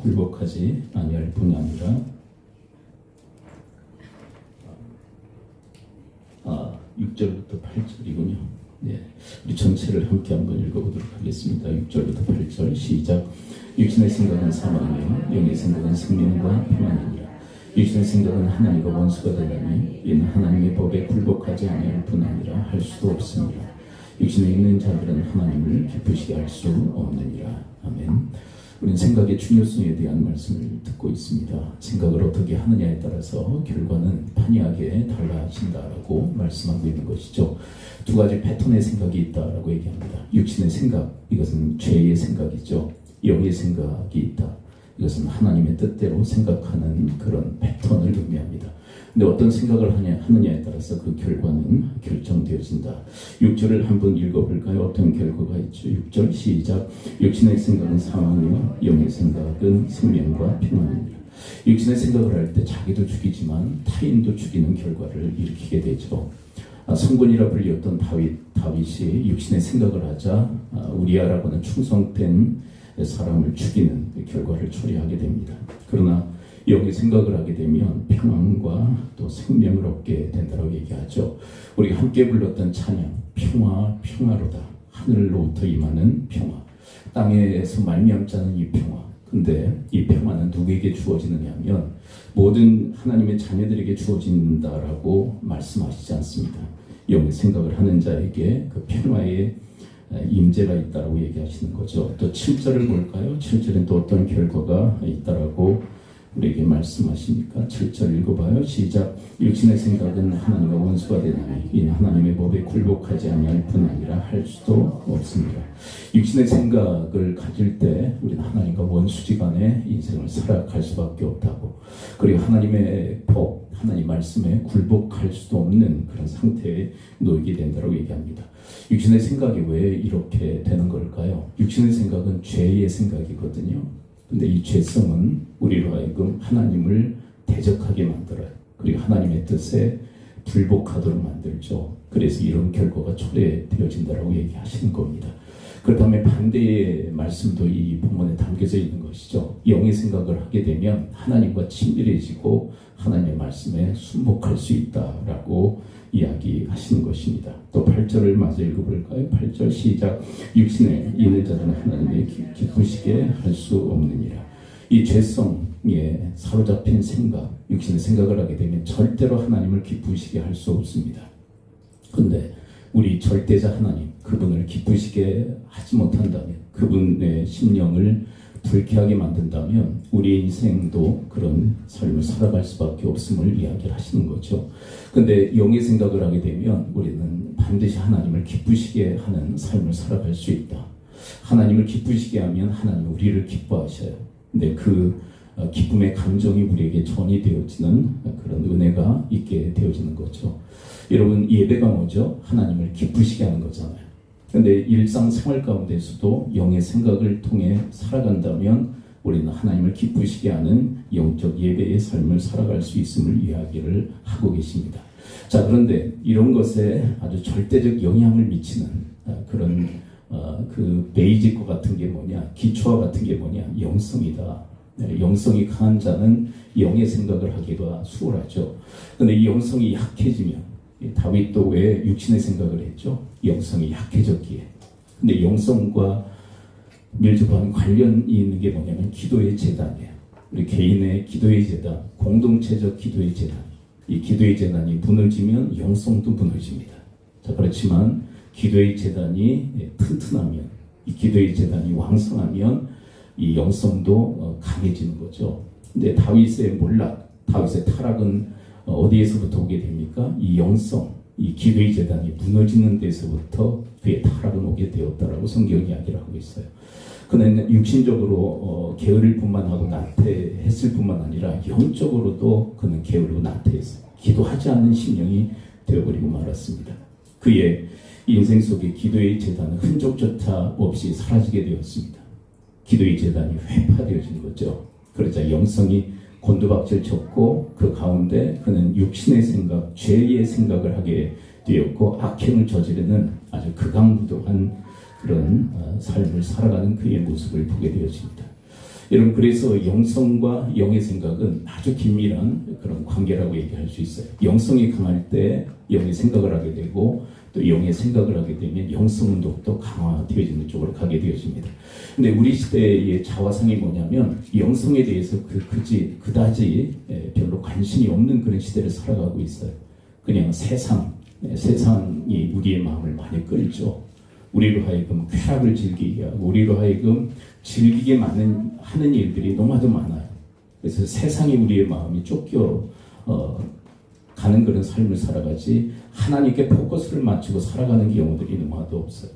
굴복하지 아니할 뿐 아니라 6절부터 8절이군요. 네, 우리 전체를 함께 한번 읽어보도록 하겠습니다. 6절부터 8절 시작. 육신의 생각은 사망이요 영의 생각은 생명과 평안이니라. 육신의 생각은 하나님과 원수가 되나니 이는 하나님의 법에 굴복하지 아니할 뿐 아니라 할 수도 없습니다. 육신에 있는 자들은 하나님을 기쁘시게 할 수 없느니라. 아멘. 우리는 생각의 중요성에 대한 말씀을 듣고 있습니다. 생각을 어떻게 하느냐에 따라서 결과는 판이하게 달라진다라고 말씀하고 있는 것이죠. 두 가지 패턴의 생각이 있다라고 얘기합니다. 육신의 생각, 이것은 죄의 생각이죠. 영의 생각이 있다. 이것은 하나님의 뜻대로 생각하는 그런 패턴을 의미합니다. 근데 어떤 생각을 하느냐에 따라서 그 결과는 결정되어진다. 6절을 한번 읽어볼까요? 어떤 결과가 있죠? 6절 시작. 육신의 생각은 사망이요 영의 생각은 생명과 평안입니다. 육신의 생각을 할 때 자기도 죽이지만 타인도 죽이는 결과를 일으키게 되죠. 성군이라 불렸던 다윗이 육신의 생각을 하자 우리아라고는 충성된 사람을 죽이는 결과를 초래하게 됩니다. 그러나 영의 생각을 하게 되면 평안과 또 생명을 얻게 된다고 얘기하죠. 우리가 함께 불렀던 찬양, 평화로다. 하늘로부터 임하는 평화, 땅에서 말미암지 않은 이 평화. 근데 이 평화는 누구에게 주어지느냐 하면 모든 하나님의 자녀들에게 주어진다라고 말씀하시지 않습니다. 영의 생각을 하는 자에게 그 평화의 임재가 있다라고 얘기하시는 거죠. 또 7절을 볼까요? 7절엔 또 어떤 결과가 있다라고 우리에게 말씀하십니까? 7절 읽어봐요. 시작. 육신의 생각은 하나님과 원수가 되나니 이는 하나님의 법에 굴복하지 아니할 뿐 아니라 할 수도 없습니다. 육신의 생각을 가질 때 우리는 하나님과 원수지간의 인생을 살아갈 수밖에 없다고, 그리고 하나님의 법, 하나님 말씀에 굴복할 수도 없는 그런 상태에 놓이게 된다고 얘기합니다. 육신의 생각이 왜 이렇게 되는 걸까요? 육신의 생각은 죄의 생각이거든요. 근데 이 죄성은 우리로 하여금 하나님을 대적하게 만들어요. 그리고 하나님의 뜻에 불복하도록 만들죠. 그래서 이런 결과가 초래되어진다고 얘기하시는 겁니다. 그렇다면 반대의 말씀도 이 본문에 담겨져 있는 것이죠. 영의 생각을 하게 되면 하나님과 친밀해지고 하나님의 말씀에 순복할 수 있다라고 이야기하시는 것입니다. 또 8절을 마저 읽어볼까요? 8절 시작. 육신에 있는 자들은 하나님의 기쁘시게 할 수 없느니라. 이 죄성에 사로잡힌 생각, 육신의 생각을 하게 되면 절대로 하나님을 기쁘시게 할 수 없습니다. 근데 우리 절대자 하나님, 그분을 기쁘시게 하지 못한다면, 그분의 심령을 불쾌하게 만든다면 우리 인생도 그런 삶을 살아갈 수밖에 없음을 이야기를 하시는 거죠. 근데 영의 생각을 하게 되면 우리는 반드시 하나님을 기쁘시게 하는 삶을 살아갈 수 있다. 하나님을 기쁘시게 하면 하나님은 우리를 기뻐하셔요. 근데 그 기쁨의 감정이 우리에게 전이 되어지는 그런 은혜가 있게 되어지는 거죠. 여러분, 예배가 뭐죠? 하나님을 기쁘시게 하는 거잖아요. 그런데 일상생활 가운데서도 영의 생각을 통해 살아간다면 우리는 하나님을 기쁘시게 하는 영적 예배의 삶을 살아갈 수 있음을 이야기를 하고 계십니다. 자, 그런데 이런 것에 아주 절대적 영향을 미치는 그런 그 베이직과 같은 게 뭐냐, 기초와 같은 게 뭐냐, 영성이다. 영성이 강한 자는 영의 생각을 하기가 수월하죠. 그런데 이 영성이 약해지면, 다윗도 왜 육신의 생각을 했죠? 영성이 약해졌기에. 근데 영성과 밀접한 관련이 있는 게 뭐냐면 기도의 재단이에요. 우리 개인의 기도의 재단, 공동체적 기도의 재단. 이 기도의 재단이 무너지면 영성도 무너집니다. 자, 그렇지만 기도의 재단이 튼튼하면, 이 기도의 재단이 왕성하면 이 영성도 강해지는 거죠. 근데 다윗의 몰락, 다윗의 타락은 어디에서부터 오게 됩니까? 이 영성, 이 기도의 재단이 무너지는 데서부터 그의 타락은 오게 되었다라고 성경 이야기를 하고 있어요. 그는 육신적으로 게으를 뿐만 하고 나태했을 뿐만 아니라 영적으로도 그는 게으르고 나태했어요. 기도하지 않는 심령이 되어버리고 말았습니다. 그의 인생 속에 기도의 재단은 흔적조차 없이 사라지게 되었습니다. 기도의 재단이 회파되어진 거죠. 그러자 영성이 곤두박질 쳤고 그 가운데 그는 육신의 생각, 죄의 생각을 하게 되었고 악행을 저지르는 아주 극악무도한 그런 삶을 살아가는 그의 모습을 보게 되어집니다. 여러분, 그래서 영성과 영의 생각은 아주 긴밀한 그런 관계라고 얘기할 수 있어요. 영성이 강할 때 영의 생각을 하게 되고, 또 영의 생각을 하게 되면 영성은 더욱더 강화되어지는 쪽으로 가게 되어집니다. 근데 우리 시대의 자화상이 뭐냐면 영성에 대해서 그다지 별로 관심이 없는 그런 시대를 살아가고 있어요. 그냥 세상이 우리의 마음을 많이 끌죠. 우리로 하여금 쾌락을 즐기게 하고, 우리로 하여금 즐기게 하는 일들이 너무나도 많아요. 그래서 세상이 우리의 마음이 쫓겨 가는 그런 삶을 살아가지, 하나님께 포커스를 맞추고 살아가는 경우들이 너무나도 없어요.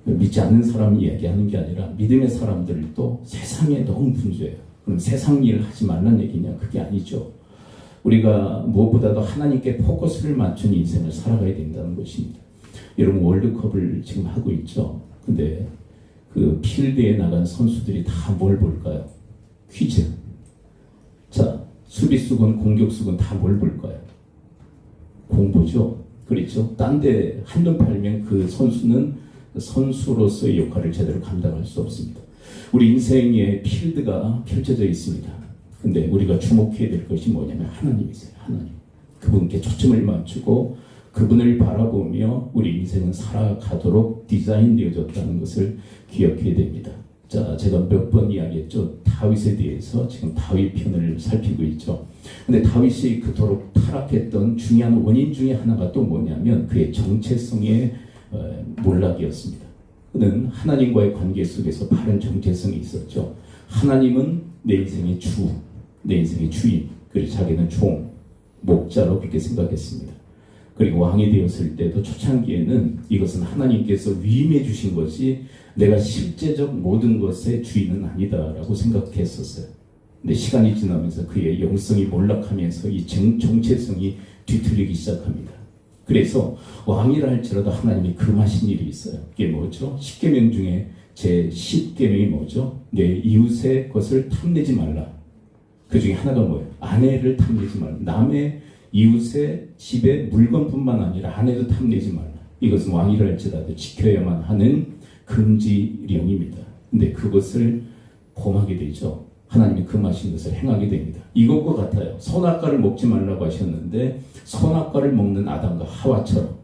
믿지 않는 사람이 이야기하는 게 아니라 믿음의 사람들도 세상에 너무 분주해요. 그럼 세상 일을 하지 말라는 얘기냐? 그게 아니죠. 우리가 무엇보다도 하나님께 포커스를 맞춘 인생을 살아가야 된다는 것입니다. 여러분, 월드컵을 지금 하고 있죠. 근데 그 필드에 나간 선수들이 다 뭘 볼까요? 퀴즈. 자, 수비수건 공격수건 다 뭘 볼까요? 공부죠. 그렇죠. 딴 데 한눈 팔면 그 선수는 선수로서의 역할을 제대로 감당할 수 없습니다. 우리 인생의 필드가 펼쳐져 있습니다. 근데 우리가 주목해야 될 것이 뭐냐면 하나님이세요. 하나님. 그분께 초점을 맞추고 그분을 바라보며 우리 인생은 살아가도록 디자인되어졌다는 것을 기억해야 됩니다. 자, 제가 몇 번 이야기했죠. 다윗에 대해서 지금 다윗 편을 살피고 있죠. 근데 다윗이 그토록 타락했던 중요한 원인 중에 하나가 또 뭐냐면 그의 정체성의 몰락이었습니다. 그는 하나님과의 관계 속에서 바른 정체성이 있었죠. 하나님은 내 인생의 주, 내 인생의 주인, 그리고 자기는 종, 목자로 그렇게 생각했습니다. 그리고 왕이 되었을 때도 초창기에는 이것은 하나님께서 위임해 주신 것이 내가 실제적 모든 것의 주인은 아니다라고 생각했었어요. 근데 시간이 지나면서 그의 영성이 몰락하면서 이 정체성이 뒤틀리기 시작합니다. 그래서 왕이라 할지라도 하나님이 금하신 일이 있어요. 그게 뭐죠? 10계명 중에 제 10계명이 뭐죠? 내 이웃의 것을 탐내지 말라. 그 중에 하나가 뭐예요? 아내를 탐내지 말라. 남의 이웃의 집의 물건뿐만 아니라 아내도 탐내지 말라. 이것은 왕이라 할지라도 지켜야만 하는 금지령입니다. 근데 그것을 범하게 되죠. 하나님이 금하신 것을 행하게 됩니다. 이것과 같아요. 선악과를 먹지 말라고 하셨는데 선악과를 먹는 아담과 하와처럼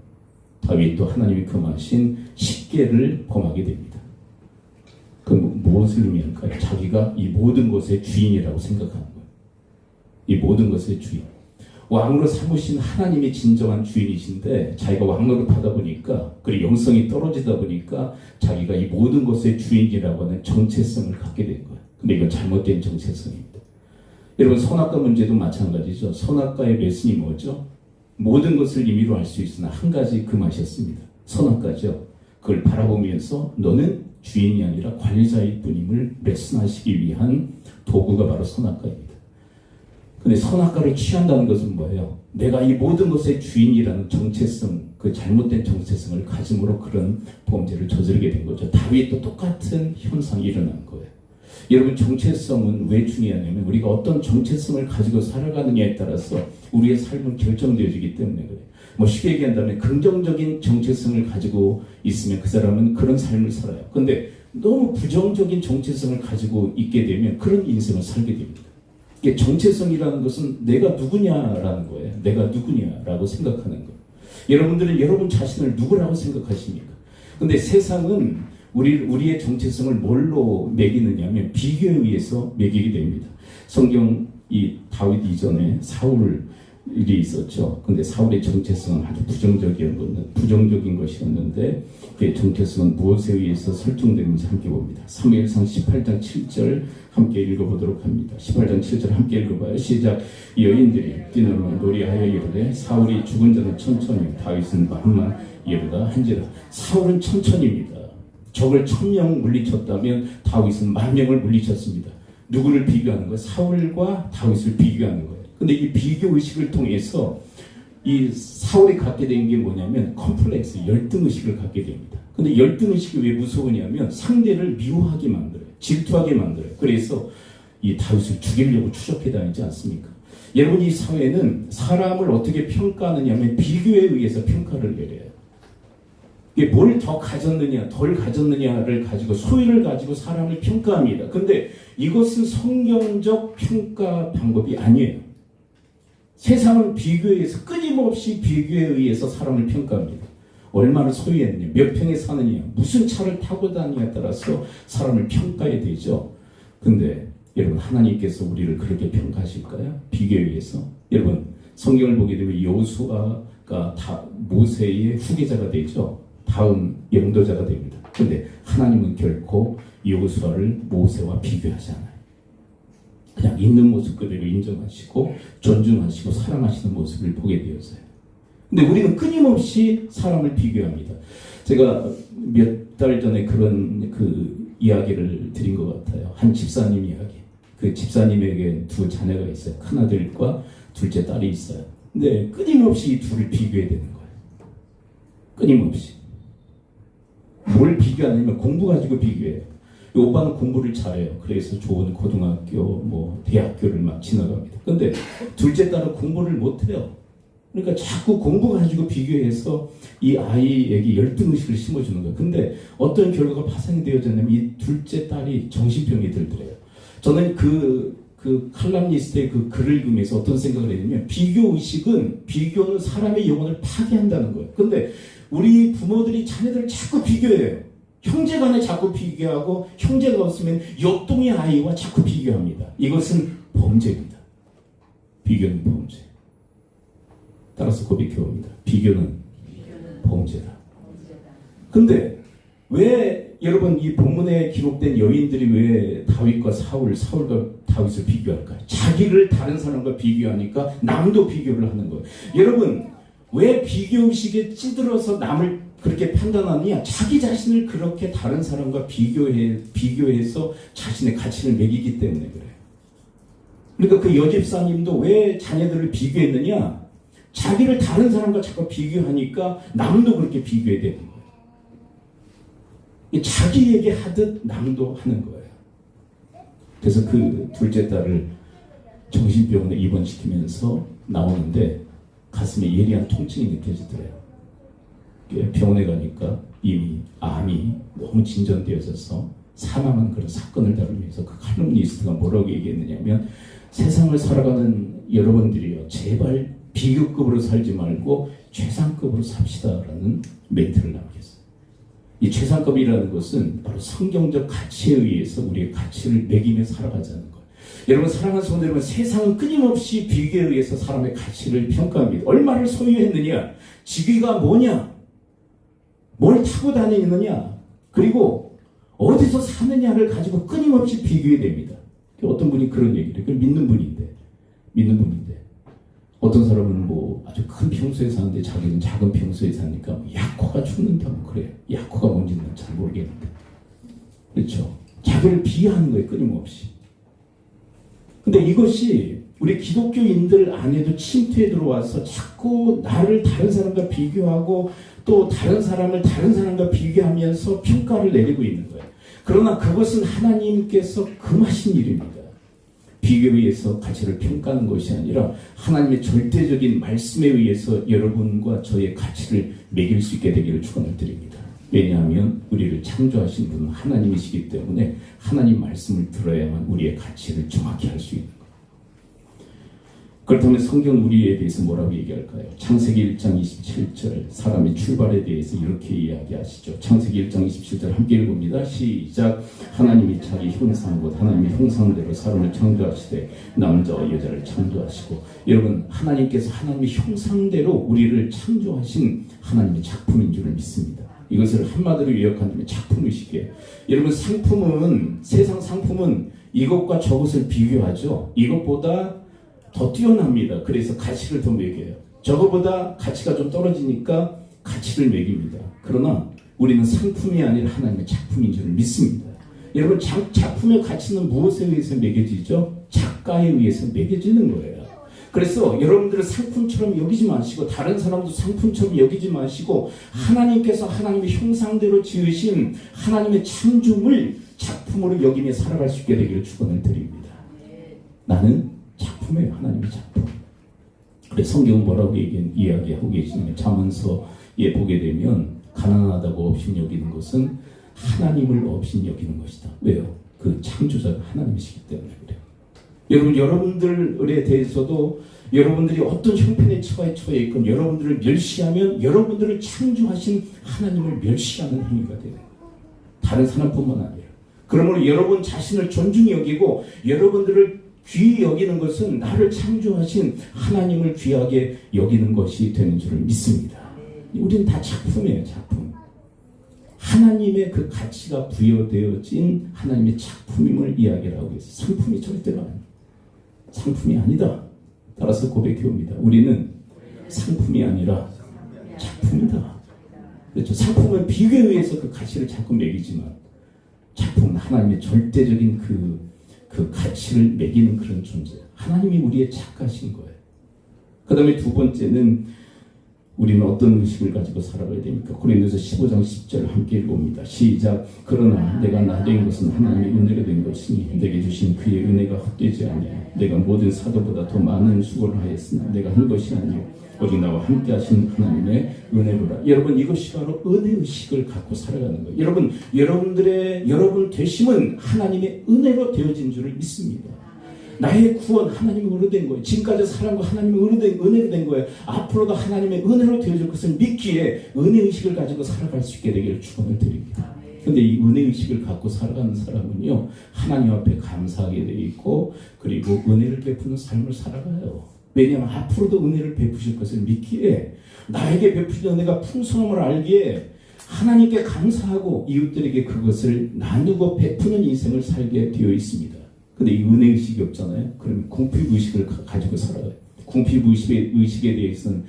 다윗도 하나님이 금하신 10계를 범하게 됩니다. 그 무엇을 의미할까요? 자기가 이 모든 것의 주인이라고 생각하는 거예요. 이 모든 것의 주인. 왕으로 삼으신 하나님이 진정한 주인이신데 자기가 왕으로 하다 보니까, 그리고 영성이 떨어지다 보니까 자기가 이 모든 것의 주인이라고 하는 정체성을 갖게 된 거예요. 근데 이건 잘못된 정체성입니다. 여러분, 선악과 문제도 마찬가지죠. 선악과의 레슨이 뭐죠? 모든 것을 임의로 할 수 있으나 한 가지 금하셨습니다. 선악과죠. 그걸 바라보면서 너는 주인이 아니라 관리자일 뿐임을 레슨하시기 위한 도구가 바로 선악과입니다. 근데 선악과를 취한다는 것은 뭐예요? 내가 이 모든 것의 주인이라는 정체성, 그 잘못된 정체성을 가짐으로 그런 범죄를 저지르게 된 거죠. 다윗도 똑같은 현상이 일어난 거예요. 여러분, 정체성은 왜 중요하냐면 우리가 어떤 정체성을 가지고 살아가느냐에 따라서 우리의 삶은 결정되어지기 때문에 그래요. 쉽게 얘기한다면 긍정적인 정체성을 가지고 있으면 그 사람은 그런 삶을 살아요. 근데 너무 부정적인 정체성을 가지고 있게 되면 그런 인생을 살게 됩니다. 이게 정체성이라는 것은 내가 누구냐라는 거예요. 내가 누구냐라고 생각하는 거예요. 여러분들은 여러분 자신을 누구라고 생각하십니까? 근데 세상은 우리의 정체성을 뭘로 매기느냐면 비교에 의해서 매기게 됩니다. 성경 이 다윗 이전에 사울이 있었죠. 근데 사울의 정체성은 아주 부정적인 것이었는데 그의 정체성은 무엇에 의해서 설정되는지 함께 봅니다. 사무엘상 18장 7절 함께 읽어보도록 합니다. 18장 7절 함께 읽어봐요. 시작. 여인들이 뛰놀며 노래하여 이르되 사울이 죽은 자는 천천히 다윗은 만만 이르다 한지라. 사울은 천천입니다. 적을 1000명 물리쳤다면 다윗은 10,000명을 물리쳤습니다. 누구를 비교하는 거예요? 사울과 다윗을 비교하는 거예요. 근데 이 비교 의식을 통해서 이 사울이 갖게 된 게 뭐냐면 컴플렉스, 열등 의식을 갖게 됩니다. 근데 열등 의식이 왜 무서우냐면 상대를 미워하게 만들어요. 질투하게 만들어요. 그래서 이 다윗을 죽이려고 추적해 다니지 않습니까? 여러분, 이 사회는 사람을 어떻게 평가하느냐 하면 비교에 의해서 평가를 내려요. 이게 뭘 더 가졌느냐, 덜 가졌느냐를 가지고 소유를 가지고 사람을 평가합니다. 근데 이것은 성경적 평가 방법이 아니에요. 세상은 비교에 의해서 끊임없이 비교에 의해서 사람을 평가합니다. 얼마나 소유했느냐, 몇 평에 사느냐, 무슨 차를 타고 다니냐에 따라서 사람을 평가해야 되죠. 근데 여러분 하나님께서 우리를 그렇게 평가하실까요? 비교에 의해서? 여러분 성경을 보게 되면 여호수아가 다 모세의 후계자가 되죠. 다음 영도자가 됩니다. 그런데 하나님은 결코 여호수아를 모세와 비교하지 않아요. 그냥 있는 모습 그대로 인정하시고 존중하시고 사랑하시는 모습을 보게 되었어요. 근데 우리는 끊임없이 사람을 비교합니다. 제가 몇 달 전에 그런 이야기를 드린 것 같아요. 한 집사님 이야기. 그 집사님에게 두 자녀가 있어요. 큰아들과 둘째 딸이 있어요. 근데 끊임없이 이 둘을 비교해야 되는 거예요. 끊임없이. 뭘 비교하냐면 공부 가지고 비교해요. 이 오빠는 공부를 잘해요. 그래서 좋은 고등학교, 대학교를 막 지나갑니다. 근데 둘째 딸은 공부를 못해요. 그러니까 자꾸 공부 가지고 비교해서 이 아이에게 열등의식을 심어주는 거예요. 근데 어떤 결과가 파생이 되어졌냐면 이 둘째 딸이 정신병이 들더래요. 저는 그 칼럼니스트의 그 글을 읽으면서 어떤 생각을 했냐면 비교는 사람의 영혼을 파괴한다는 거예요. 근데 우리 부모들이 자녀들을 자꾸 비교해요. 형제간에 자꾸 비교하고 형제가 없으면 옆동의 아이와 자꾸 비교합니다. 이것은 범죄입니다. 비교는 범죄. 따라서 고백해 봅니다. 비교는 범죄다. 근데 왜 여러분 이 본문에 기록된 여인들이 왜 다윗과 사울과 다윗을 비교할까요? 자기를 다른 사람과 비교하니까 남도 비교를 하는 거예요. 여러분 왜 비교의식에 찌들어서 남을 그렇게 판단하느냐? 자기 자신을 그렇게 다른 사람과 비교해서 자신의 가치를 매기기 때문에 그래요. 그러니까 그 여집사님도 왜 자녀들을 비교했느냐? 자기를 다른 사람과 자꾸 비교하니까 남도 그렇게 비교해야 되는 거예요. 자기에게 하듯 남도 하는 거예요. 그래서 그 둘째 딸을 정신병원에 입원시키면서 나오는데 가슴에 예리한 통증이 느껴지더래요. 병원에 가니까 이미 암이 너무 진전되어져서 사망한 그런 사건을 다루면서 그 칼럼니스트가 뭐라고 얘기했느냐면 세상을 살아가는 여러분들이요 제발 비교급으로 살지 말고 최상급으로 삽시다라는 멘트를 남겼어요. 이 최상급이라는 것은 바로 성경적 가치에 의해서 우리의 가치를 매기며 살아가자는 거예요. 여러분 사랑하는 성도 여러분, 세상은 끊임없이 비교에 의해서 사람의 가치를 평가합니다. 얼마를 소유했느냐, 직위가 뭐냐, 뭘 타고 다니느냐, 그리고 어디서 사느냐를 가지고 끊임없이 비교해야 됩니다. 어떤 분이 그런 얘기를 해요. 믿는 분인데 어떤 사람은 아주 큰 평소에 사는데 자기는 작은 평소에 사니까 약호가 죽는다 그래요. 약호가 뭔지는 잘 모르겠는데 그렇죠. 자기를 비하하는 거예요. 끊임없이. 근데 이것이 우리 기독교인들 안에도 침투해 들어와서 자꾸 나를 다른 사람과 비교하고 또 다른 사람을 다른 사람과 비교하면서 평가를 내리고 있는 거예요. 그러나 그것은 하나님께서 금하신 일입니다. 비교에 의해서 가치를 평가하는 것이 아니라 하나님의 절대적인 말씀에 의해서 여러분과 저의 가치를 매길 수 있게 되기를 축원을 드립니다. 왜냐하면 우리를 창조하신 분은 하나님이시기 때문에 하나님 말씀을 들어야만 우리의 가치를 정확히 할 수 있는 거예요. 그렇다면 성경 우리에 대해서 뭐라고 얘기할까요? 창세기 1장 27절 사람의 출발에 대해서 이렇게 이야기하시죠. 창세기 1장 27절 함께 읽어봅니다. 시작. 하나님이 자기 형상 곧 하나님의 형상대로 사람을 창조하시되 남자와 여자를 창조하시고. 여러분 하나님께서 하나님의 형상대로 우리를 창조하신 하나님의 작품인 줄을 믿습니다. 이것을 한마디로 요약한다면 작품의식이에요. 여러분 세상 상품은 이것과 저것을 비교하죠. 이것보다 더 뛰어납니다. 그래서 가치를 더 매겨요. 저거보다 가치가 좀 떨어지니까 가치를 매깁니다. 그러나 우리는 상품이 아니라 하나님의 작품인 줄 믿습니다. 여러분 작품의 가치는 무엇에 의해서 매겨지죠? 작가에 의해서 매겨지는 거예요. 그래서 여러분들을 상품처럼 여기지 마시고 다른 사람도 상품처럼 여기지 마시고 하나님께서 하나님의 형상대로 지으신 하나님의 창조물 작품으로 여기며 살아갈 수 있게 되기를 축원을 드립니다. 나는 작품이에요. 하나님의 작품. 그래서 성경은 뭐라고 이야기하고 계시냐면 잠언서에 보게 되면 가난하다고 업신 여기는 것은 하나님을 업신 여기는 것이다. 왜요? 그 창조자가 하나님이시기 때문에 그래요. 여러분, 여러분들에 대해서도 여러분들이 어떤 형편에 처해 있건 여러분들을 멸시하면 여러분들을 창조하신 하나님을 멸시하는 행위가 돼요. 다른 사람뿐만 아니라. 그러므로 여러분 자신을 존중히 여기고 여러분들을 귀히 여기는 것은 나를 창조하신 하나님을 귀하게 여기는 것이 되는 줄을 믿습니다. 우리는 다 작품이에요, 작품. 하나님의 그 가치가 부여되어진 하나님의 작품임을 이야기를 하고 있어요. 상품이 절대로 아니에요. 상품이 아니다. 따라서 고백해옵니다. 우리는 상품이 아니라 작품이다. 그렇죠. 상품은 비교에 의해서 그 가치를 자꾸 매기지만 작품은 하나님의 절대적인 그 가치를 매기는 그런 존재. 하나님이 우리의 작가신 거예요. 그 다음에 두 번째는 우리는 어떤 의식을 가지고 살아가야 됩니까? 고린도서 15장 10절 함께 읽어봅니다. 시작. 그러나 내가 나된 것은 하나님의 은혜로 된 것이니 내게 주신 그의 은혜가 헛되지 아니하여 내가 모든 사도보다 더 많은 수고를 하였으나 내가 한 것이 아니요 오직 나와 함께 하신 하나님의 은혜로라. 여러분, 이것이 바로 은혜의식을 갖고 살아가는 거예요. 여러분 되심은 하나님의 은혜로 되어진 줄을 믿습니다. 나의 구원 하나님의 은혜로 된 거예요. 지금까지 사람과 하나님의 은혜로 된 거예요. 앞으로도 하나님의 은혜로 되어질 것을 믿기에 은혜의식을 가지고 살아갈 수 있게 되기를 축원을 드립니다. 그런데 이 은혜의식을 갖고 살아가는 사람은요, 하나님 앞에 감사하게 되어 있고 그리고 은혜를 베푸는 삶을 살아가요. 왜냐하면 앞으로도 은혜를 베푸실 것을 믿기에 나에게 베푸신 은혜가 풍성함을 알기에 하나님께 감사하고 이웃들에게 그것을 나누고 베푸는 인생을 살게 되어 있습니다. 근데 이 은혜의식이 없잖아요. 그러면 궁핍의식을 가지고 살아가요. 궁핍의식에 대해서는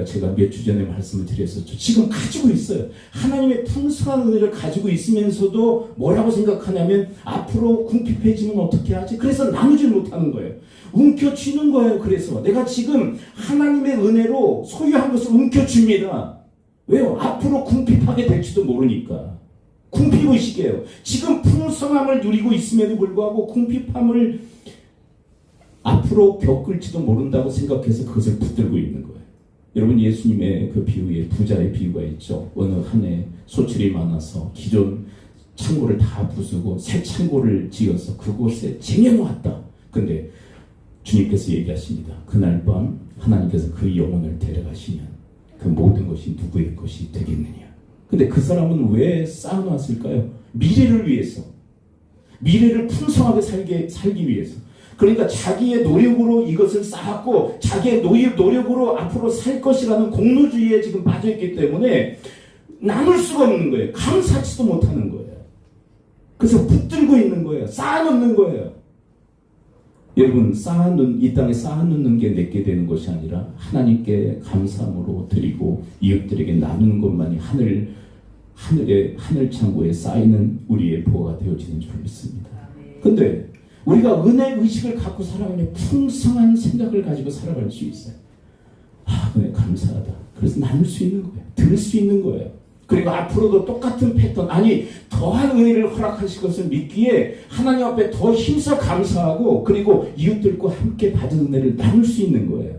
제가 몇 주 전에 말씀을 드렸었죠. 지금 가지고 있어요. 하나님의 풍성한 은혜를 가지고 있으면서도 뭐라고 생각하냐면 앞으로 궁핍해지면 어떻게 하지? 그래서 나누지 못하는 거예요. 움켜쥐는 거예요. 그래서 내가 지금 하나님의 은혜로 소유한 것을 움켜줍니다. 왜요? 앞으로 궁핍하게 될지도 모르니까. 궁핍의식이에요. 지금 풍성함을 누리고 있음에도 불구하고 궁핍함을 앞으로 겪을지도 모른다고 생각해서 그것을 붙들고 있는 거예요. 여러분, 예수님의 그 비유에 부자의 비유가 있죠. 어느 한 해 소출이 많아서 기존 창고를 다 부수고 새 창고를 지어서 그곳에 쟁여놓았다. 근데 주님께서 얘기하십니다. 그날 밤 하나님께서 그 영혼을 데려가시면 그 모든 것이 누구의 것이 되겠느냐. 근데 그 사람은 왜 쌓아놨을까요? 미래를 위해서. 미래를 풍성하게 살기 위해서. 그러니까 자기의 노력으로 이것을 쌓았고 자기의 노력으로 앞으로 살 것이라는 공로주의에 지금 빠져있기 때문에 나눌 수가 없는 거예요. 감사하지도 못하는 거예요. 그래서 붙들고 있는 거예요. 쌓아놓는 거예요. 여러분, 이 땅에 쌓아놓는 게 내게 되는 것이 아니라 하나님께 감사함으로 드리고 이웃들에게 나누는 것만이 하늘 창고에 쌓이는 우리의 보화가 되어지는 줄 믿습니다. 근데 우리가 은혜 의식을 갖고 살아가면 풍성한 생각을 가지고 살아갈 수 있어요. 은혜 감사하다. 그래서 나눌 수 있는 거예요. 들을 수 있는 거예요. 그리고 앞으로도 똑같은 패턴, 더한 은혜를 허락하실 것을 믿기에 하나님 앞에 더 힘써 감사하고 그리고 이웃들과 함께 받은 은혜를 나눌 수 있는 거예요.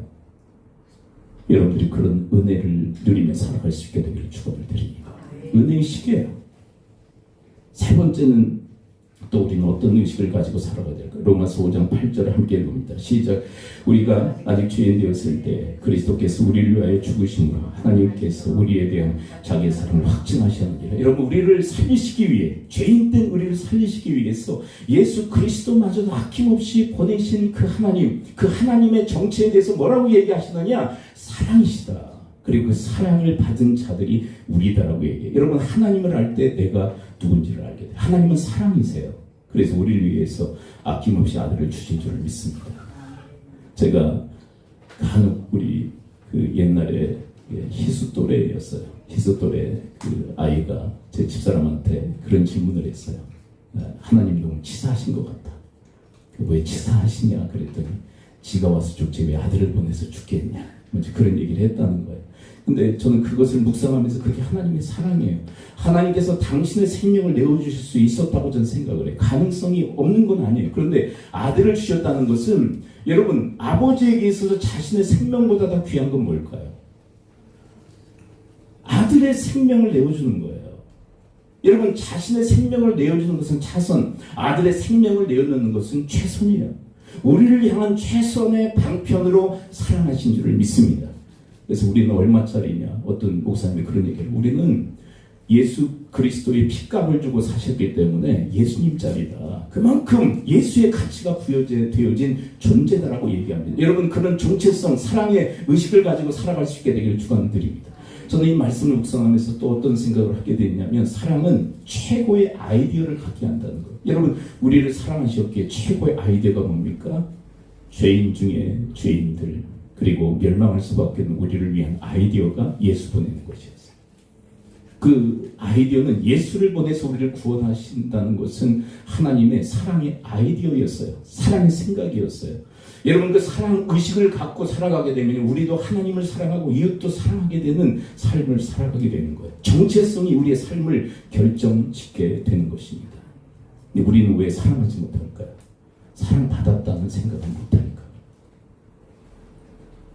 여러분들이 그런 은혜를 누리며 살아갈 수 있게 되기를 축원을 드립니다. 은혜의 시기예요. 세 번째는 또 우리는 어떤 의식을 가지고 살아가야 될까요? 로마서 5장 8절을 함께 읽습니다. 시작. 우리가 아직 죄인 되었을 때 그리스도께서 우리를 위하여 죽으심으로 하나님께서 우리에 대한 자기의 사랑을 확증하셨느니라. 여러분, 우리를 살리시기 위해, 죄인 된 우리를 살리시기 위해서 예수 그리스도마저도 아낌없이 보내신 그 하나님의 정체에 대해서 뭐라고 얘기하시느냐? 사랑이시다. 그리고 그 사랑을 받은 자들이 우리다라고 얘기해요. 여러분, 하나님을 알 때 내가 누군지를 알게 돼요. 하나님은 사랑이세요. 그래서 우리를 위해서 아낌없이 아들을 주신 줄을 믿습니다. 제가 간혹 우리 옛날에 희수 또래였어요. 희수 또래 아이가 제 집사람한테 그런 질문을 했어요. 하나님이 너무 치사하신 것 같다. 왜 치사하시냐 그랬더니 지가 와서 죽지 왜 아들을 보내서 죽겠냐. 그런 얘기를 했다는 거예요. 근데 저는 그것을 묵상하면서 그게 하나님의 사랑이에요. 하나님께서 당신의 생명을 내어주실 수 있었다고 저는 생각을 해요. 가능성이 없는 건 아니에요. 그런데 아들을 주셨다는 것은 여러분, 아버지에게 있어서 자신의 생명보다 더 귀한 건 뭘까요? 아들의 생명을 내어주는 거예요. 여러분, 자신의 생명을 내어주는 것은 차선, 아들의 생명을 내어놓는 것은 최선이에요. 우리를 향한 최선의 방편으로 사랑하신 줄을 믿습니다. 그래서 우리는 얼마짜리냐? 어떤 목사님이 그런 얘기를, 우리는 예수 그리스도의 핏값을 주고 사셨기 때문에 예수님짜리다. 그만큼 예수의 가치가 부여되어진 존재다라고 얘기합니다. 여러분, 그런 정체성, 사랑의 의식을 가지고 살아갈 수 있게 되기를 축원드립니다. 저는 이 말씀을 묵상하면서 또 어떤 생각을 하게 됐냐면, 사랑은 최고의 아이디어를 갖게 한다는 거예요. 여러분, 우리를 사랑하셨기에 최고의 아이디어가 뭡니까? 죄인 중에 죄인들, 그리고 멸망할 수밖에 없는 우리를 위한 아이디어가 예수 보내는 것이었어요. 그 아이디어는 예수를 보내서 우리를 구원하신다는 것은 하나님의 사랑의 아이디어였어요. 사랑의 생각이었어요. 여러분, 그 사랑 의식을 갖고 살아가게 되면 우리도 하나님을 사랑하고 이웃도 사랑하게 되는 삶을 살아가게 되는 거예요. 정체성이 우리의 삶을 결정짓게 되는 것입니다. 근데 우리는 왜 사랑하지 못할까요? 사랑받았다는 생각을 못하니까.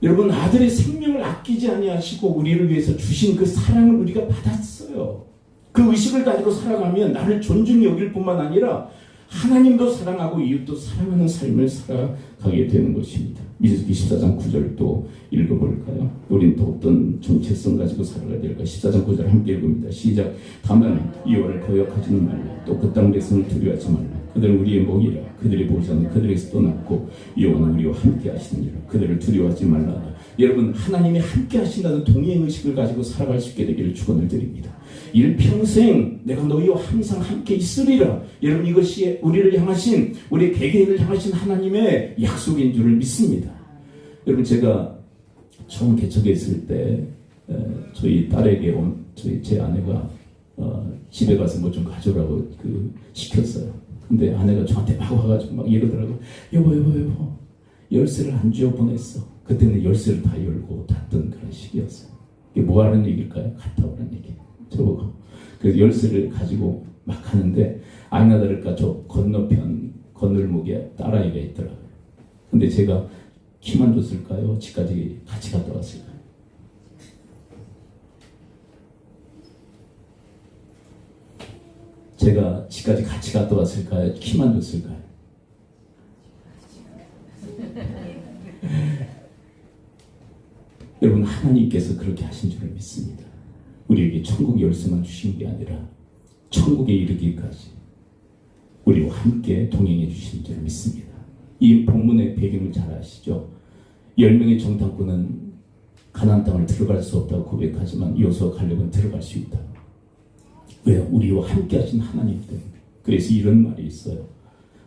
여러분, 아들의 생명을 아끼지 아니하시고 우리를 위해서 주신 그 사랑을 우리가 받았어요. 그 의식을 가지고 살아가면 나를 존중히 여길 뿐만 아니라 하나님도 사랑하고 이웃도 사랑하는 삶을 살아가게 되는 것입니다. 민수기 14장 9절 또 읽어볼까요? 우린 또 어떤 정체성 가지고 살아가야 될까? 14장 9절 함께 읽습니다. 시작. 다만 여호와를 거역하지는 말라. 또 그 땅 백성을 두려워하지 말라. 그들은 우리의 목이라. 그들의 보좌는 그들에게서 떠났고 여호와는 우리와 함께 하시느니라. 그들을 두려워하지 말라. 여러분, 하나님이 함께 하신다는 동행의식을 가지고 살아갈 수 있게 되기를 축원을 드립니다. 일평생 내가 너희와 항상 함께 있으리라. 여러분, 이것이 우리를 향하신, 우리 개개인을 향하신 하나님의 약속인 줄을 믿습니다. 여러분, 제가 처음 개척에 있을 때 저희 딸에게 제 아내가 집에 가서 뭐 좀 가져오라고 시켰어요. 근데 아내가 저한테 막 와가지고 막 이러더라고. 여보 열쇠를 안 주어 보냈어. 그때는 열쇠를 다 열고 닫던 그런 시기였어요. 이게 뭐 하는 얘기일까요? 갔다 오라는 얘기. 저보고. 그래서 열쇠를 가지고 막 하는데 아니나 다를까 저 건너편 건널목에 딸아이가 있더라고요. 근데 제가 키만 줬을까요? 집까지 같이 갔다 왔을까요? 제가 집까지 같이 갔다 왔을까요? 키만 줬을까요? 여러분, 하나님께서 그렇게 하신 줄을 믿습니다. 우리에게 천국 열쇠만 주신 게 아니라 천국에 이르기까지 우리와 함께 동행해 주신 줄을 믿습니다. 이 본문의 배경을 잘 아시죠? 10명의 정탐꾼은 가나안 땅을 들어갈 수 없다고 고백하지만 여호수아 갈렙은 들어갈 수 있다. 왜요? 우리와 함께 하신 하나님 때문에. 그래서 이런 말이 있어요.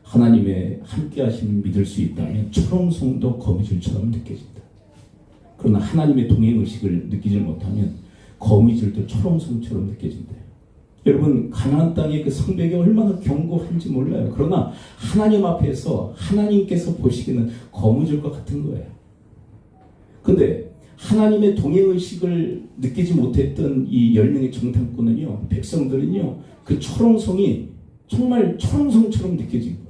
하나님의 함께 하심을 믿을 수 있다면 초롱성도 거미줄처럼 느껴진다. 그러나 하나님의 동행의식을 느끼지 못하면 거미줄도 초롱성처럼 느껴진대요. 여러분, 가나안 땅의 그 성벽이 얼마나 견고한지 몰라요. 그러나 하나님 앞에서 하나님께서 보시기에는 거미줄과 같은 거예요. 근데 하나님의 동행의식을 느끼지 못했던 이 10명의 정탐꾼은요, 백성들은요, 그 초롱성이 정말 초롱성처럼 느껴진 거예요.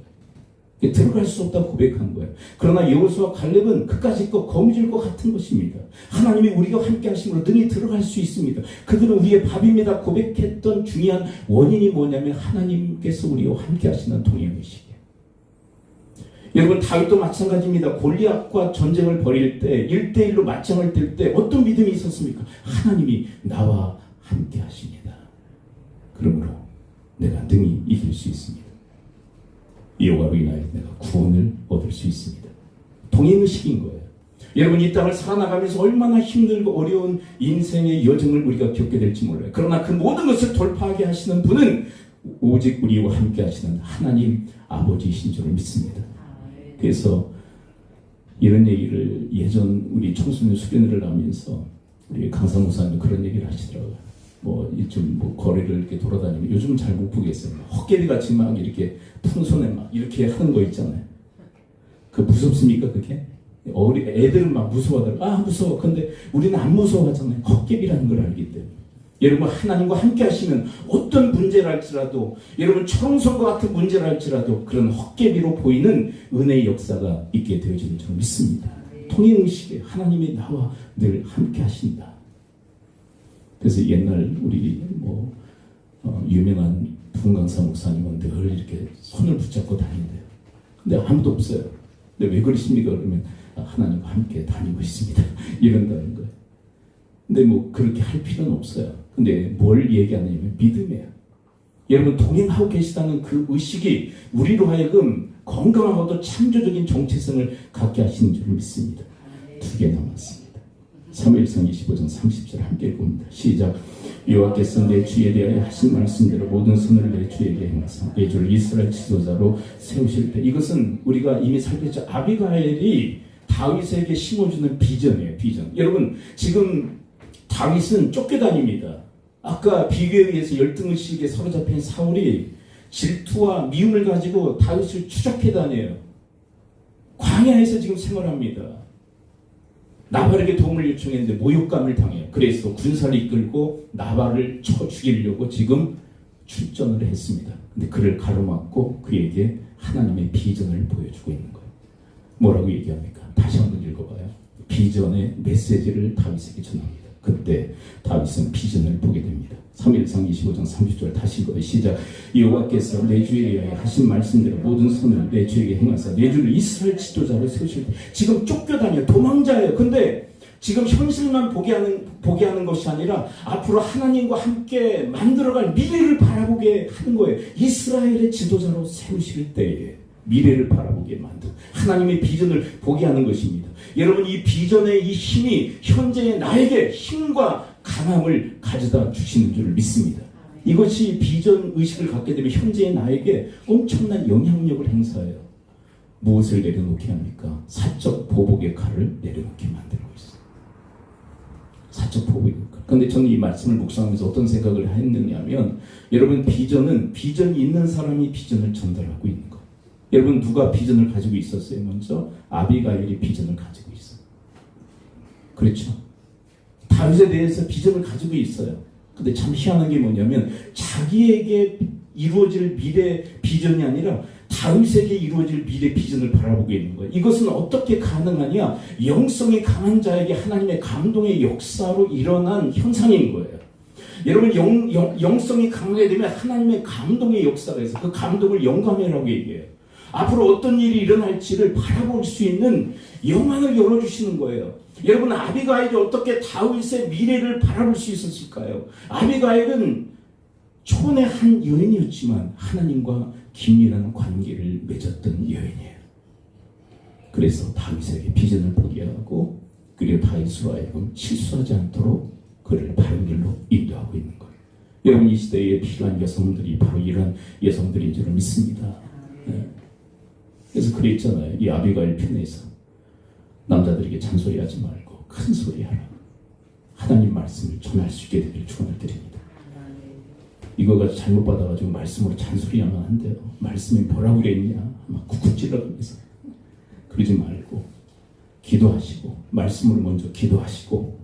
들어갈 수 없다고 고백한 거예요. 그러나 여호수아 갈렙은 그까짓 것 거미줄과 같은 것입니다. 하나님이 우리가 함께 하심으로 능히 들어갈 수 있습니다. 그들은 우리의 밥입니다 고백했던 중요한 원인이 뭐냐면 하나님께서 우리와 함께 하시는 동행의식이에요. 여러분, 다윗도 마찬가지입니다. 골리앗과 전쟁을 벌일 때 1대1로 맞짱을 뜰 때 어떤 믿음이 있었습니까? 하나님이 나와 함께 하십니다. 그러므로 내가 능히 이길 수 있습니다. 여호와로 인하여 내가 구원을 얻을 수 있습니다. 동행의식인 거예요. 여러분, 이 땅을 살아나가면서 얼마나 힘들고 어려운 인생의 여정을 우리가 겪게 될지 몰라요. 그러나 그 모든 것을 돌파하게 하시는 분은 오직 우리와 함께 하시는 하나님 아버지이신 줄을 믿습니다. 그래서 이런 얘기를 예전 우리 청소년 수련회를 하면서 우리 강사 목사님도 그런 얘기를 하시더라고요. 좀 거리를 이렇게 돌아다니면 요즘은 잘 못 보겠어요. 헛개비 같이 막 이렇게 풍선에 막 이렇게 하는 거 있잖아요. 그 무섭습니까, 그게? 애들은 막 무서워하더라고요. 아, 무서워. 근데 우리는 안 무서워하잖아요. 헛개비라는 걸 알기 때문에. 여러분, 하나님과 함께 하시면 어떤 문제랄지라도, 여러분, 초롱성과 같은 문제랄지라도 그런 헛개비로 보이는 은혜의 역사가 있게 되어지는 줄 믿습니다. 통행의식에 하나님이 나와 늘 함께 하신다. 그래서 옛날 우리 유명한 분강사 목사님은 늘 이렇게 손을 붙잡고 다닌대요. 근데 아무도 없어요. 근데 왜 그러십니까? 그러면 하나님과 함께 다니고 있습니다. 이런다는 거예요. 근데 그렇게 할 필요는 없어요. 근데 뭘 얘기하냐면 믿음이에요. 여러분 동행하고 계시다는 그 의식이 우리로 하여금 건강하고도 창조적인 정체성을 갖게 하시는 줄 믿습니다. 2개 남았습니다. 사무엘상 25장 30절 함께 읽습니다. 시작. 여호와께서 내 주에 대하여 하신 말씀대로 모든 손을 내 주에게 행하사 내 주를 이스라엘 지도자로 세우실 때, 이것은 우리가 이미 살폈죠. 아비가일이 다윗에게 심어주는 비전이에요. 비전. 여러분 지금 다윗은 쫓겨다닙니다. 아까 비교에 의해서 열등의식에 사로잡힌 사울이 질투와 미움을 가지고 다윗을 추적해 다녀요. 광야에서 지금 생활합니다. 나발에게 도움을 요청했는데 모욕감을 당해요. 그래서 군사를 이끌고 나발을 쳐 죽이려고 지금 출전을 했습니다. 근데 그를 가로막고 그에게 하나님의 비전을 보여주고 있는 거예요. 뭐라고 얘기합니까? 다시 한번 읽어봐요. 비전의 메시지를 다윗에게 전합니다. 그때 다윗은 비전을 보게 됩니다. 3일상 25장 30절 다시 읽어요. 시작. 여호와께서 내 주에 대하여 하신 말씀대로 모든 손을 내 주에게 행하사 내 주를 이스라엘 지도자로 세우실 때, 지금 쫓겨다녀 도망자예요. 근데 지금 현실만 보게 하는 것이 아니라 앞으로 하나님과 함께 만들어갈 미래를 바라보게 하는 거예요. 이스라엘의 지도자로 세우실 때에 미래를 바라보게 만든 하나님의 비전을 보게 하는 것입니다. 여러분 이 비전의 이 힘이 현재의 나에게 힘과 강함을 가져다 주시는 줄 믿습니다. 이것이 비전 의식을 갖게 되면 현재의 나에게 엄청난 영향력을 행사해요. 무엇을 내려놓게 합니까? 사적 보복의 칼을 내려놓게 만들고 있어요. 사적 보복의 칼. 그런데 저는 이 말씀을 묵상하면서 어떤 생각을 했느냐면, 여러분 비전이 있는 사람이 비전을 전달하고 있는 거예요. 여러분 누가 비전을 가지고 있었어요? 먼저 아비가일이 비전을 가지고 있어요. 그렇죠? 다윗에 대해서 비전을 가지고 있어요. 근데 참 희한한 게 뭐냐면 자기에게 이루어질 미래 비전이 아니라 다윗에게 이루어질 미래 비전을 바라보고 있는 거예요. 이것은 어떻게 가능하냐? 영성이 강한 자에게 하나님의 감동의 역사로 일어난 현상인 거예요. 여러분 영성이 강하게 되면 하나님의 감동의 역사가 있어요. 그 감동을 영감이라고 얘기해요. 앞으로 어떤 일이 일어날지를 바라볼 수 있는 영안을 열어주시는 거예요. 여러분 아비가일이 어떻게 다윗의 미래를 바라볼 수 있었을까요? 아비가일은 촌의 한 여인이었지만 하나님과 긴밀한 관계를 맺었던 여인이에요. 그래서 다윗에게 비전을 보게 하고 그리고 다윗으로 하여금 실수하지 않도록 그를 바른 길로 인도하고 있는 거예요. 여러분 이 시대에 필요한 여성들이 바로 이런 여성들인 줄 믿습니다. 네. 그래서 그랬잖아요. 이 아비가일 편에서 남자들에게 잔소리하지 말고 큰 소리 하라. 하나님 말씀을 전할 수 있게 되길 축원을 드립니다. 이거가 잘못 받아가지고 말씀으로 잔소리하면 안 돼요. 말씀이 뭐라고 그랬냐 막 쿡쿡 찔러가면서 그러지 말고 기도하시고 말씀으로 먼저 기도하시고,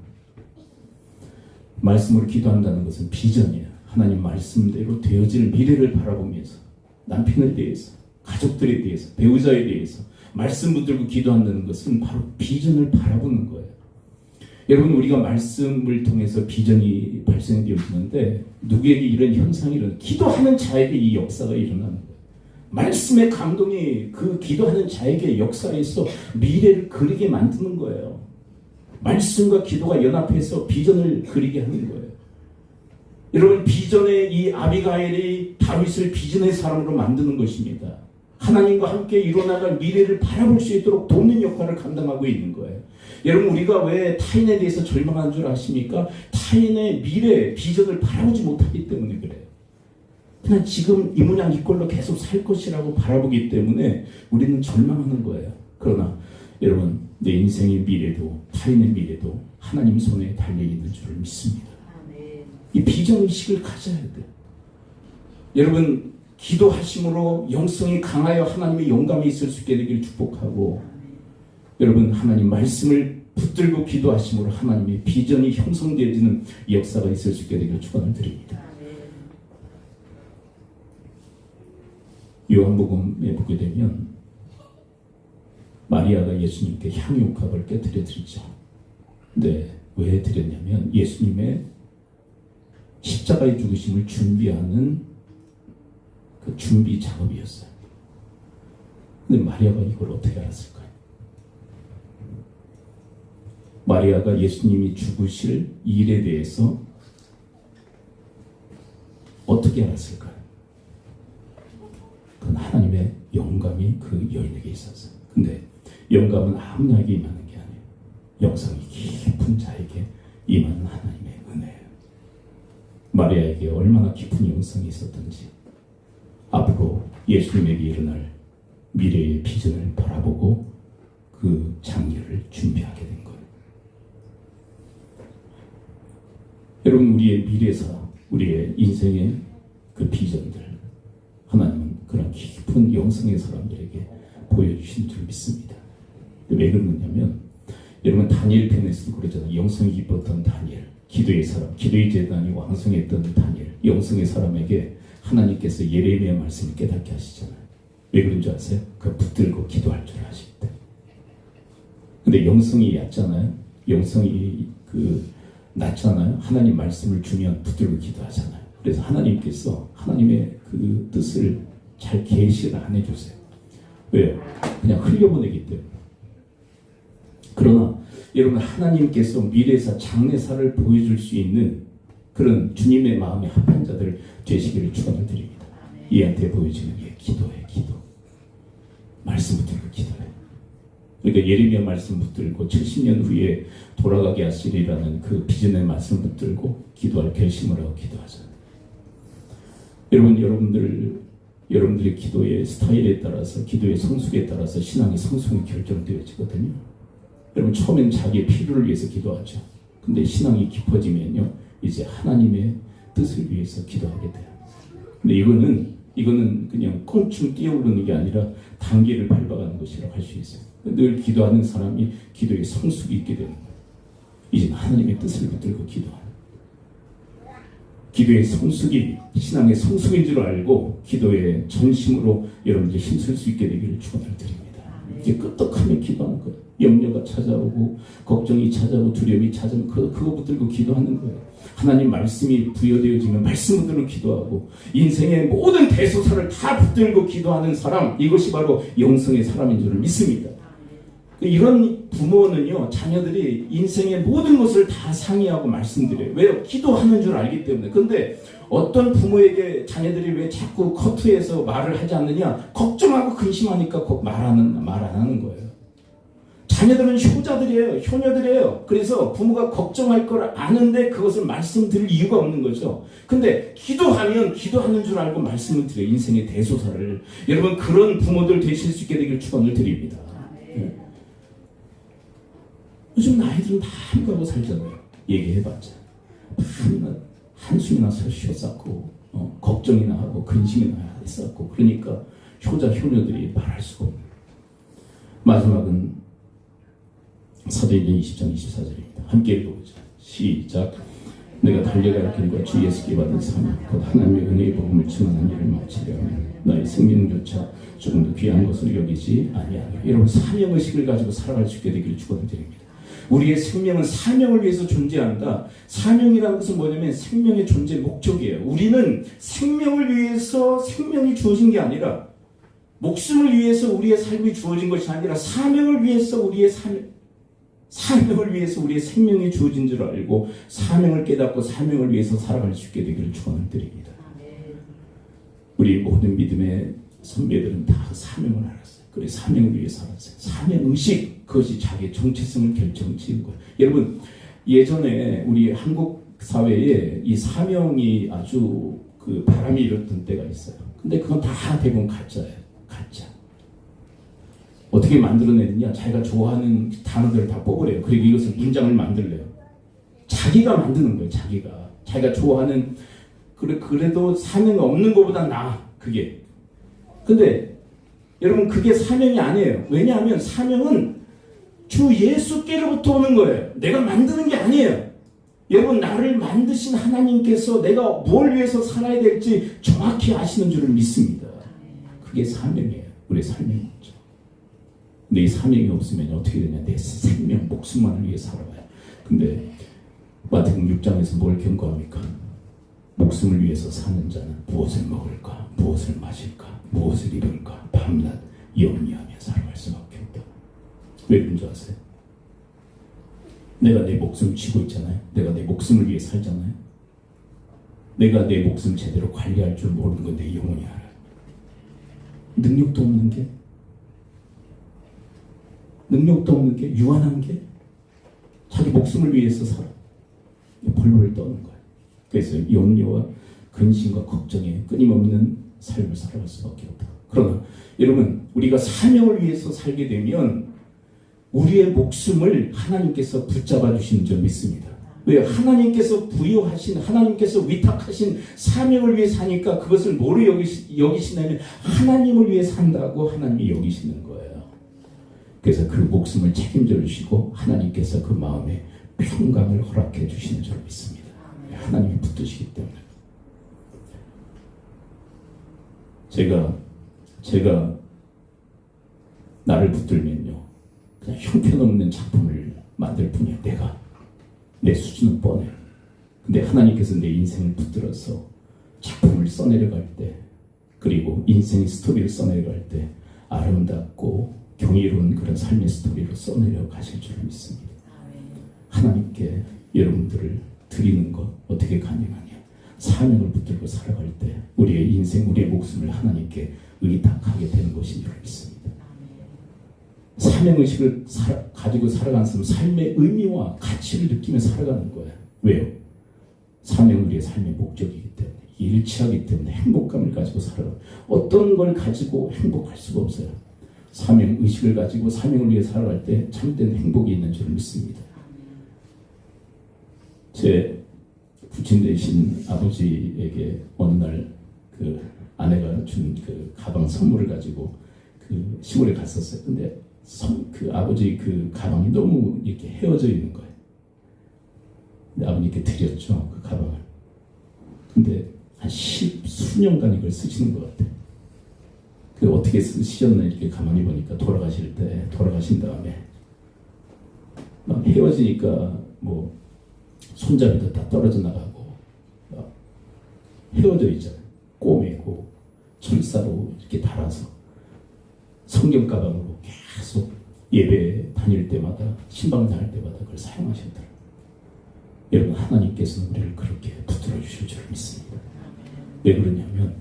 말씀으로 기도한다는 것은 비전이에요. 하나님 말씀대로 되어질 미래를 바라보면서 남편에 대해서, 가족들에 대해서, 배우자에 대해서 말씀 붙들고 기도한다는 것은 바로 비전을 바라보는 거예요. 여러분 우리가 말씀을 통해서 비전이 발생되어지는데 누구에게 이런 현상이 일어나요? 기도하는 자에게 이 역사가 일어나는 거예요. 말씀의 감동이 그 기도하는 자에게 역사에서 미래를 그리게 만드는 거예요. 말씀과 기도가 연합해서 비전을 그리게 하는 거예요. 여러분 비전의 이 아비가일이 다윗을 비전의 사람으로 만드는 것입니다. 하나님과 함께 이루어나갈 미래를 바라볼 수 있도록 돕는 역할을 감당하고 있는 거예요. 여러분 우리가 왜 타인에 대해서 절망한 줄 아십니까? 타인의 미래, 비전을 바라보지 못하기 때문에 그래요. 그냥 지금 이 모양 이 꼴로 계속 살 것이라고 바라보기 때문에 우리는 절망하는 거예요. 그러나 여러분 내 인생의 미래도 타인의 미래도 하나님 손에 달려있는 줄 믿습니다. 이 비전의식을 가져야 돼요. 여러분 기도하심으로 영성이 강하여 하나님의 영감이 있을 수 있게 되기를 축복하고, 여러분 하나님 말씀을 붙들고 기도하심으로 하나님의 비전이 형성되어지는 역사가 있을 수 있게 되기를 축원을 드립니다. 요한복음에 보게 되면 마리아가 예수님께 향유옥합을 깨뜨려 드리죠. 근데 왜 드렸냐면 예수님의 십자가의 죽으심을 준비하는 그 준비 작업이었어요. 근데 마리아가 이걸 어떻게 알았을까요? 마리아가 예수님이 죽으실 일에 대해서 어떻게 알았을까요? 그건 하나님의 영감이 그 여인에게 있었어요. 근데 영감은 아무나에게 임하는 게 아니에요. 영성이 깊은 자에게 임하는 하나님의 은혜예요. 마리아에게 얼마나 깊은 영성이 있었던지 앞으로 예수님에게 일어날 미래의 비전을 바라보고 그 장례를 준비하게 된 거예요. 여러분, 우리의 미래사, 우리의 인생의 그 비전들, 하나님은 그런 깊은 영성의 사람들에게 보여주신 줄 믿습니다. 왜 그러느냐면, 여러분 다니엘 편에서도 그러잖아요. 영성이 깊었던 다니엘, 기도의 사람, 기도의 재단이 왕성했던 다니엘, 영성의 사람에게 하나님께서 예레미야 말씀을 깨닫게 하시잖아요. 왜 그런 줄 아세요? 그 붙들고 기도할 줄 아실 때. 근데 영성이 얕잖아요. 영성이 낮잖아요. 하나님 말씀을 주면 붙들고 기도하잖아요. 그래서 하나님께서 하나님의 그 뜻을 잘 계시를 안 해주세요. 왜요? 그냥 흘려보내기 때문에. 그러나 여러분, 하나님께서 미래사, 장래사를 보여줄 수 있는 그런 주님의 마음에 합한 자들 되시기를 축원을 드립니다. 이한테 보여지는 게 기도예요. 기도. 말씀 붙들고 기도해. 그러니까 예레미야 말씀 붙들고 70년 후에 돌아가게 하시리라는 그 비전의 말씀 붙들고 기도할 결심을 하고 기도하잖아요. 여러분들의 기도의 스타일에 따라서, 기도의 성숙에 따라서 신앙의 성숙이 결정되어지거든요. 여러분, 처음엔 자기의 필요를 위해서 기도하죠. 근데 신앙이 깊어지면요, 이제 하나님의 뜻을 위해서 기도하게 돼요. 근데 이거는 그냥 껑충 뛰어오르는 게 아니라 단계를 밟아가는 것이라고 할 수 있어요. 늘 기도하는 사람이 기도의 성숙이 있게 되는 거예요. 이제 하나님의 뜻을 붙들고 기도하는. 기도의 성숙이 신앙의 성숙인 줄 알고 기도의 전심으로 여러분들이 힘쓸 수 있게 되기를 축원을 드립니다. 이제 끄떡하며 기도하는 거예요. 염려가 찾아오고 걱정이 찾아오고 두려움이 찾아오면 그거 붙들고 기도하는 거예요. 하나님 말씀이 부여되어지면 말씀 붙들고 기도하고, 인생의 모든 대소사를 다 붙들고 기도하는 사람, 이것이 바로 영성의 사람인 줄 믿습니다. 이런 부모는요, 자녀들이 인생의 모든 것을 다 상의하고 말씀드려요. 왜요? 기도하는 줄 알기 때문에. 근데 어떤 부모에게 자녀들이 왜 자꾸 커트해서 말을 하지 않느냐? 걱정하고 근심하니까 말 안 하는 거예요. 자녀들은 효자들이에요. 효녀들이에요. 그래서 부모가 걱정할 걸 아는데 그것을 말씀드릴 이유가 없는 거죠. 근데 기도하면 기도하는 줄 알고 말씀을 드려요. 인생의 대소사를. 여러분, 그런 부모들 되실 수 있게 되길 축원을 드립니다. 네. 요즘 아이들은 다 한가하고 살잖아요. 얘기해봤자 한숨이나 쉬었었고 걱정이나 하고 근심이나 했었고, 그러니까 효자 효녀들이 말할 수가 없는. 마지막은 사도행전 20장 24절입니다. 함께 읽어보죠. 시작. 내가 달려갈 길과 주 예수께 받은 사명 곧 하나님의 은혜의 복음을 증언하는 일을 마치려면 나의 생명조차 조금 더 귀한 것으로 여기지 아니하노라. 여러분, 사명의식을 가지고 살아갈 수 있게 되기를 축원을 드립니다. 우리의 생명은 사명을 위해서 존재한다. 사명이라는 것은 뭐냐면 생명의 존재 목적이에요. 우리는 생명을 위해서 생명이 주어진 게 아니라, 목숨을 위해서 우리의 삶이 주어진 것이 아니라 사명을 위해서 사명을 위해서 우리의 생명이 주어진 줄 알고 사명을 깨닫고 사명을 위해서 살아갈 수 있게 되기를 축원을 드립니다. 우리 모든 믿음의 선배들은 다 사명을 알았어요. 그래, 사명을 위해서 살았어요. 사명의식, 그것이 자기의 정체성을 결정지은 거예요. 여러분, 예전에 우리 한국 사회에 이 사명이 아주 바람이 일었던 때가 있어요. 근데 그건 다 대부분 가짜예요. 가짜. 어떻게 만들어내느냐? 자기가 좋아하는 단어들을 다 뽑으래요. 그리고 이것을 문장을 만들래요. 자기가 만드는 거예요. 자기가 좋아하는. 그래도 사명이 없는 것보다 나아, 그게. 근데 여러분, 그게 사명이 아니에요. 왜냐하면 사명은 주 예수께로부터 오는 거예요. 내가 만드는 게 아니에요. 여러분, 나를 만드신 하나님께서 내가 뭘 위해서 살아야 될지 정확히 아시는 줄을 믿습니다. 그게 사명이에요. 우리의 삶의 목적. 근데 이 사명이 없으면 어떻게 되냐? 내 생명, 목숨만을 위해 살아가요. 근데 마태복음 6장에서 뭘 경고합니까? 목숨을 위해서 사는 자는 무엇을 먹을까, 무엇을 마실까, 무엇을 입을까 밤낮 염려하며 살아갈 수밖에 없다. 왜 그런 줄 아세요? 내가 내 목숨을 쥐고 있잖아요. 내가 내 목숨을 위해 살잖아요. 내가 내 목숨 제대로 관리할 줄 모르는 건 내 영혼이 알아요. 능력도 없는 게 유한한 게 자기 목숨을 위해서 살아. 벌벌 떠는 거예요. 그래서 염려와 근심과 걱정에 끊임없는 삶을 살아갈 수밖에 없다. 그러나 여러분, 우리가 사명을 위해서 살게 되면 우리의 목숨을 하나님께서 붙잡아 주시는 줄 믿습니다. 왜? 하나님께서 부여하신, 하나님께서 위탁하신 사명을 위해 사니까 그것을 뭐로 여기시냐면 하나님을 위해 산다고 하나님이 여기시는 거예요. 그래서 그 목숨을 책임져 주시고 하나님께서 그 마음에 평강을 허락해 주시는 줄 믿습니다. 하나님이 붙드시기 때문에. 제가 나를 붙들면요, 그냥 형편없는 작품을 만들 뿐이에요. 내 수준은 뻔해요. 근데 하나님께서 내 인생을 붙들어서 작품을 써내려갈 때, 그리고 인생의 스토리를 써내려갈 때 아름답고 경이로운 그런 삶의 스토리로 써내려가실 줄 믿습니다. 하나님께 여러분들을 드리는 것 어떻게 가능하냐? 사명을 붙들고 살아갈 때 우리의 인생, 우리의 목숨을 하나님께 의탁하게 되는 것인 줄 믿습니다. 사명의식을 가지고 살아가는 사람은 삶의 의미와 가치를 느끼며 살아가는 거예요. 왜요? 사명은 우리의 삶의 목적이기 때문에, 일치하기 때문에 행복감을 가지고 살아가요. 어떤 걸 가지고 행복할 수가 없어요. 사명의식을 가지고 사명을 위해 살아갈 때 참된 행복이 있는 줄 믿습니다. 제 부친 되신 아버지에게 어느 날 그 아내가 준 그 가방 선물을 가지고 그 시골에 갔었어요. 근데 그 아버지 그 가방이 너무 이렇게 헤어져 있는 거예요. 근데 아버님께 드렸죠, 그 가방을. 근데 한 10수년간 이걸 쓰시는 것 같아요. 그 어떻게 쓰셨나 이렇게 가만히 보니까 돌아가신 다음에 막 헤어지니까 뭐 손잡이도 다 떨어져 나가고 막 헤어져 있잖아요. 꼬매고 철사로 이렇게 달아서 성경 가방으로 계속 예배 다닐 때마다, 신방장 할 때마다 그걸 사용하셨더라고요. 여러분, 하나님께서는 우리를 그렇게 붙들어 주실 줄 믿습니다. 왜 그러냐면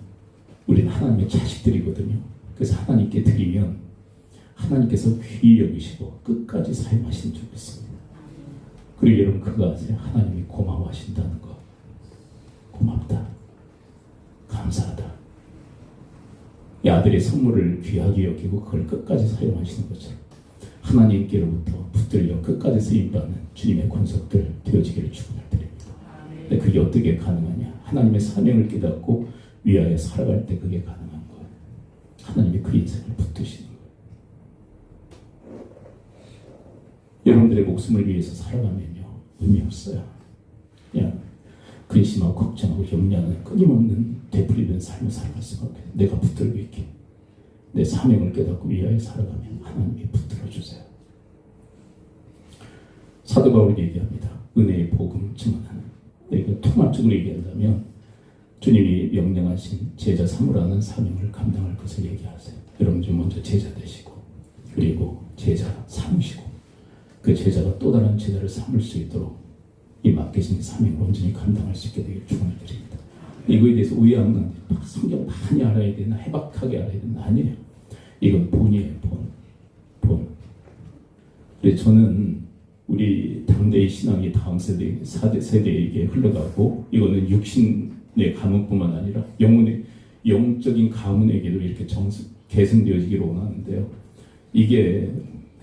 우리는 하나님의 자식들이거든요. 그래서 하나님께 드리면 하나님께서 귀히 여기시고 끝까지 사용하시는 줄 믿습니다. 그리고 여러분, 그거 아세요? 하나님이 고마워하신다는 거. 고맙다, 감사하다. 이 아들의 선물을 귀하게 여기고 그걸 끝까지 사용하시는 것처럼 하나님께로부터 붙들려 끝까지 쓰임받는 주님의 권속들 되어지기를 축원을 드립니다. 근데 그게 어떻게 가능하냐? 하나님의 사명을 깨닫고 위하여 살아갈 때 그게 가능한 거예요. 하나님이 그 인생을 붙드시는 거예요. 여러분들의 목숨을 위해서 살아가면요, 의미 없어요. 그냥 근심하고 걱정하고 염려하는 끊임없는 되풀이된 삶을 살아갈 수밖에 없어요. 내가 붙들고 있게 내 사명을 깨닫고 위하여 살아가면 하나님이 붙들어 주세요. 사도 바울이 얘기합니다. 은혜의 복음 증언하는. 이거 통합적으로 얘기한다면 주님이 명령하신 제자 삼으라는 사명을 감당할 것을 얘기하세요. 여러분 좀 먼저 제자 되시고, 그리고 제자 삼으시고, 그 제자가 또 다른 제자를 삼을 수 있도록 이 맡기신 사명을 온전히 감당할 수 있게 되길 축원을 드립니다. 이거에 대해서 오해하면 성경 많이 알아야 되나, 해박하게 알아야 되나? 아니에요. 이건 본이에요. 본. 그래서 저는 우리 당대의 신앙이 다음 세대, 4대 세대에게 흘러가고, 이거는 육신의 가문뿐만 아니라 영적인 가문에게도 이렇게 계승되어지기를 원하는데요. 이게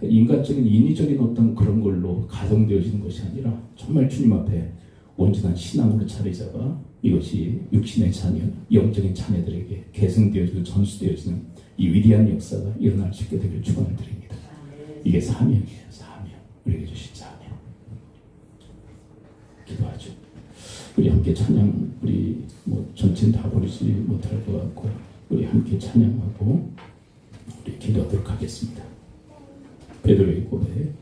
인간적인 인위적인 어떤 그런 걸로 가정되어지는 것이 아니라 정말 주님 앞에 온전한 신앙으로 자리 잡아 이것이 육신의 자녀, 영적인 자녀들에게 계승되어지고 전수되어지는 이 위대한 역사가 일어날 수 있게 되길 축원을 드립니다. 이게 사명이에요. 사명. 우리에게 주신 사명. 기도하죠. 우리 함께 찬양, 우리 뭐 전체는 다 버리지 못할 것 같고 우리 함께 찬양하고 우리 기도하도록 하겠습니다. 베드로의 고백.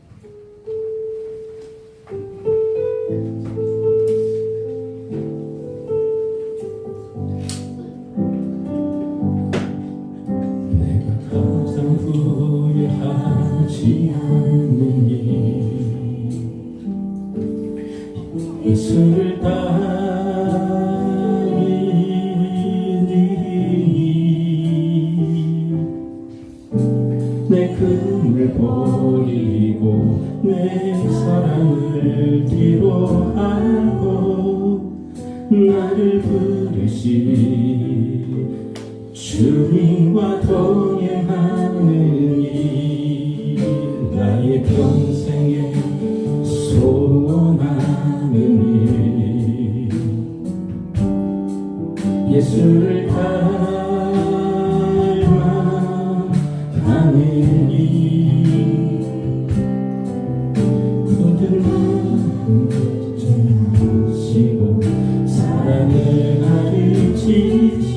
버리고 내 사랑을 뒤로하고 나를 부르신 주님과 동행하는 일, 나의 평생에 소원하는 일, 예수를 닮아가는 일, 모든 마음 지고 사랑의 나를 지지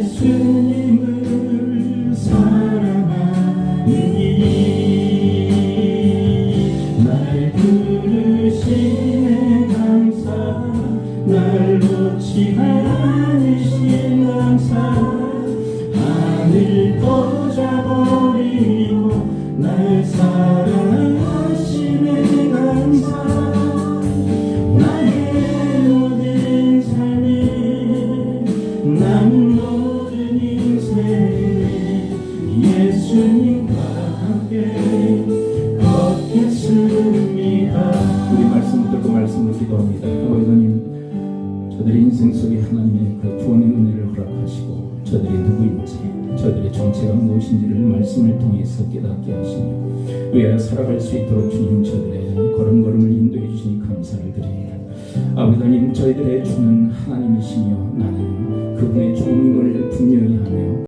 예수님을 사랑하는 일, 날 부르시네 감사, 날 놓지 않으신 감사, 하늘 꽂아버리고 날 사랑하시네 감사, 나의 모든 삶에 나는 모든 인생에 예수님과 함께 걷겠습니다. 우리 말씀 듣고 말씀을 기도합니다. 아버지 하나님, 저들의 인생 속에 하나님의 그 구원의 은혜를 허락하시고 저들이 누구인지 저들의 정체가 무엇인지를 말씀을 통해서 깨닫게 하시며 위하여 살아갈 수 있도록 주님 저들의 걸음걸음을 인도해 주시니 감사를 드립니다. 아버지 하나님, 저희들의 주는 하나님이시며 나는 그분의 종임을 분명히 하며